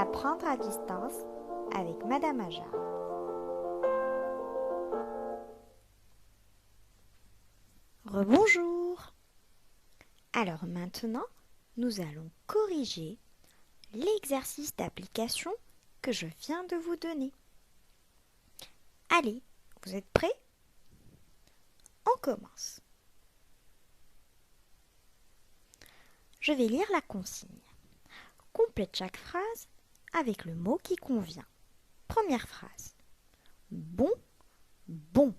Apprendre à distance avec Madame Aja. Rebonjour. Alors maintenant, nous allons corriger l'exercice d'application que je viens de vous donner. Allez, vous êtes prêts? On commence. Je vais lire la consigne. Complète chaque phrase avec le mot qui convient. Première phrase. Bon, bon.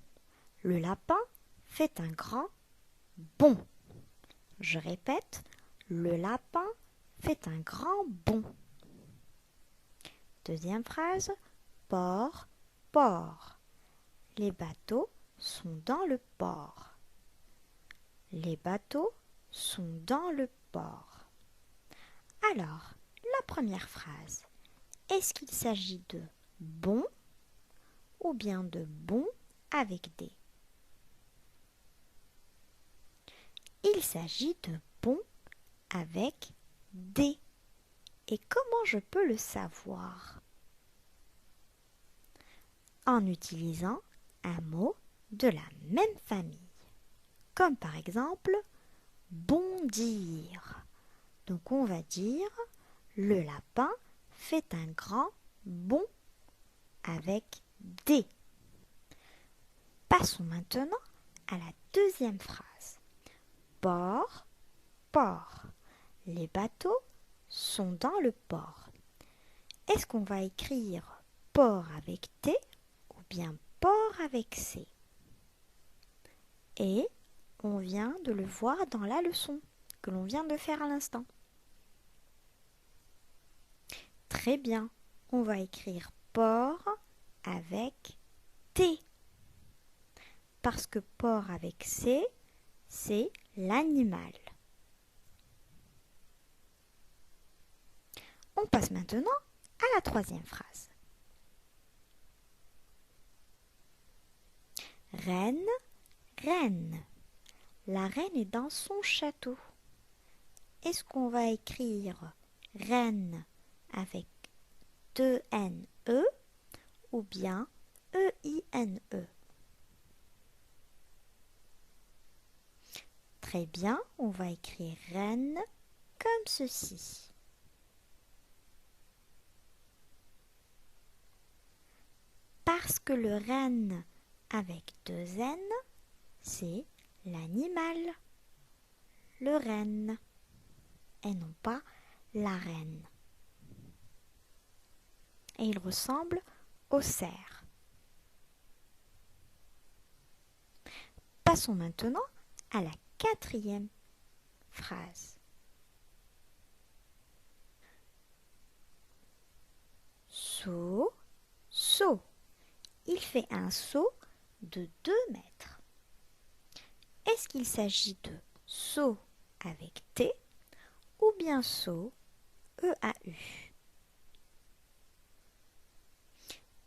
Le lapin fait un grand bond. Je répète, le lapin fait un grand bond. Deuxième phrase. Port, port. Les bateaux sont dans le port. Les bateaux sont dans le port. Alors, la première phrase. Est-ce qu'il s'agit de bon ou bien de bon avec des? Il s'agit de bon avec des. Et comment je peux le savoir? En utilisant un mot de la même famille. Comme par exemple, bondir. Donc on va dire, le lapin fait un grand bond avec des. Passons maintenant à la deuxième phrase. Port, port. Les bateaux sont dans le port. Est-ce qu'on va écrire port avec T ou bien port avec C? Et on vient de le voir dans la leçon que l'on vient de faire à l'instant. Très bien, on va écrire port avec T. Parce que port avec C, c'est l'animal. On passe maintenant à la troisième phrase. Reine, reine. La reine est dans son château. Est-ce qu'on va écrire reine avec 2 N-E ou bien E-I-N-E? Très bien, on va écrire reine comme ceci. Parce que le renne avec 2 N, c'est l'animal, le renne, et non pas la reine. Et il ressemble au cerf. Passons maintenant à la quatrième phrase. Saut, saut. Il fait un saut de 2 mètres. Est-ce qu'il s'agit de saut avec T ou bien saut E-A-U?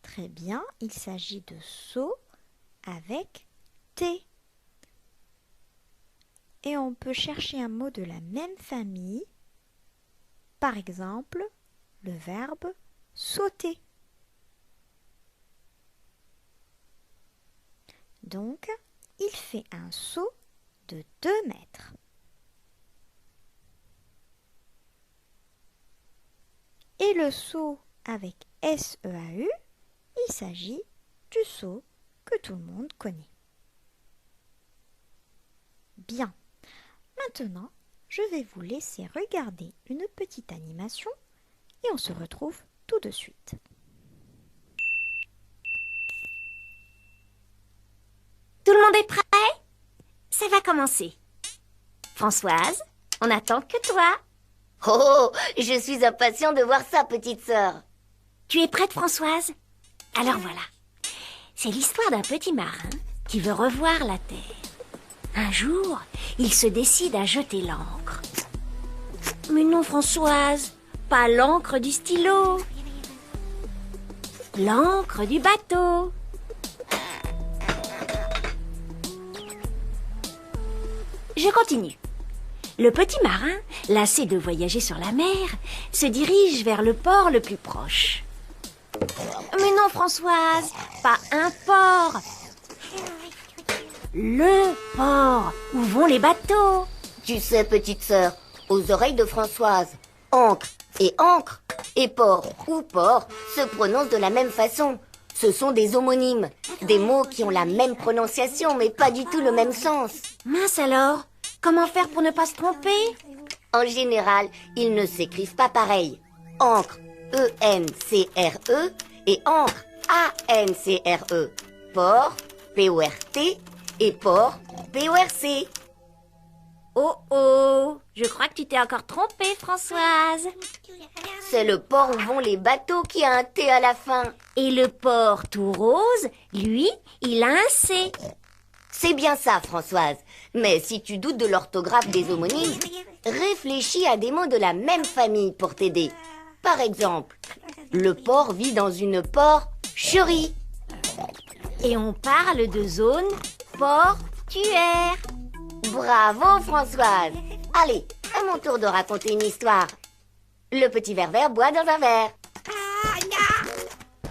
Très bien, il s'agit de saut avec T. Et on peut chercher un mot de la même famille, par exemple le verbe sauter. Donc, il fait un saut de 2 mètres. Et le saut avec S-E-A-U, il s'agit du saut que tout le monde connaît. Bien. Maintenant, je vais vous laisser regarder une petite animation et on se retrouve tout de suite. Tout le monde est prêt? Ça va commencer. Françoise, on n'attend que toi. Oh, je suis impatient de voir ça, petite sœur. Tu es prête, Françoise? Alors voilà. C'est l'histoire d'un petit marin qui veut revoir la terre. Un jour, il se décide à jeter l'encre. Mais non, Françoise, pas l'encre du stylo. L'encre du bateau. Je continue. Le petit marin, lassé de voyager sur la mer, se dirige vers le port le plus proche. Mais non, Françoise, pas un port. Le port où vont les bateaux. Tu sais, petite sœur, aux oreilles de Françoise, ancre et port ou port se prononcent de la même façon. Ce sont des homonymes, des mots qui ont la même prononciation mais pas du tout le même sens. Mince alors, comment faire pour ne pas se tromper? En général, ils ne s'écrivent pas pareil. Encre, E-N-C-R-E et encre, A-N-C-R-E. Port, P-O-R-T et port, P-O-R-C. Oh oh, je crois que tu t'es encore trompée, Françoise. C'est le port où vont les bateaux qui a un T à la fin. Et le port tout rose, lui, il a un C. C'est bien ça, Françoise. Mais si tu doutes de l'orthographe des homonymes, réfléchis à des mots de la même famille pour t'aider. Par exemple, le porc vit dans une porcherie. Et on parle de zone portuaire. Bravo, Françoise. Allez, à mon tour de raconter une histoire. Le petit Ververt boit dans un verre.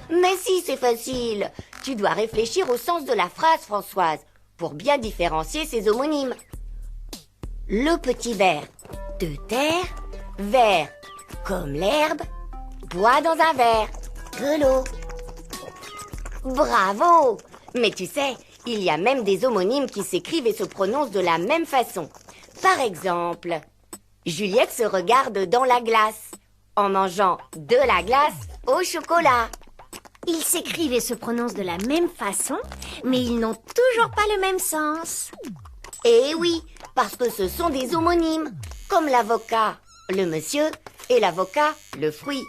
Mais si, c'est facile. Tu dois réfléchir au sens de la phrase, Françoise, pour bien différencier ses homonymes. Le petit ver, de terre, vert, comme l'herbe, boit dans un verre, que l'eau. Bravo! Mais tu sais, il y a même des homonymes qui s'écrivent et se prononcent de la même façon. Par exemple, Juliette se regarde dans la glace, en mangeant de la glace au chocolat. Ils s'écrivent et se prononcent de la même façon, mais ils n'ont toujours pas le même sens. Eh oui, parce que ce sont des homonymes, comme l'avocat, le monsieur, et l'avocat, le fruit.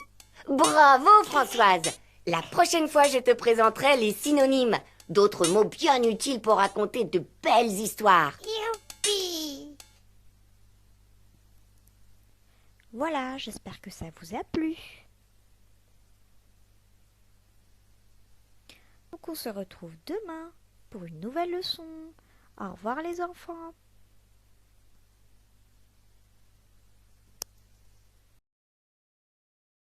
Bravo, Françoise! La prochaine fois, je te présenterai les synonymes, d'autres mots bien utiles pour raconter de belles histoires. Youpi! Voilà, j'espère que ça vous a plu. Donc on se retrouve demain pour une nouvelle leçon. Au revoir les enfants.